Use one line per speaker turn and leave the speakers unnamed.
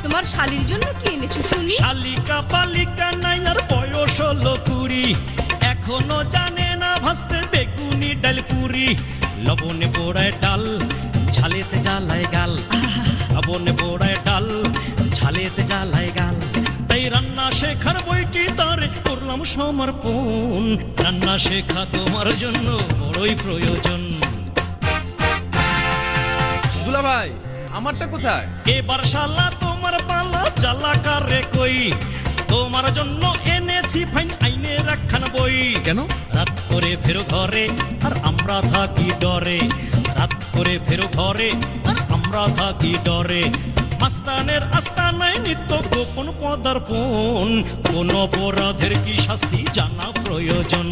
তোমার শালির জন্য কি এনেছো শুনি?
শালিকা পালিকা নাই আর বয়স হলো 20, এখনো জানে না ভাজতে বেগুনি ডাল পুরি। লবণে পোড়ায় ডাল, ঝালেতে জ্বালায় গাল, লবণে পোড়ায় ডাল, ঝালেতে জ্বালায় গাল। তাই রান্না শেখার বইটি তার করলাম সমর্পণ। রান্না শেখা তোমার জন্য বড়ই প্রয়োজন।
দুলা ভাই, আমারটা কোথায়?
এবার শালা তোমার পালা, জ্বালা কারে কই। তোমার জন্য এনেছি ফাইন আইনের একখানা বই।
কেন?
রাত করে ফেরো ঘরে আর আমরা থাকি ডরে। রাত করে ফেরো ঘরে আর আমরা থাকি ডরে। মাস্তানের আস্তানায় নিত্য গোপন পদার্পণ। কোন অপরাধের কি শাস্তি জানা প্রয়োজন।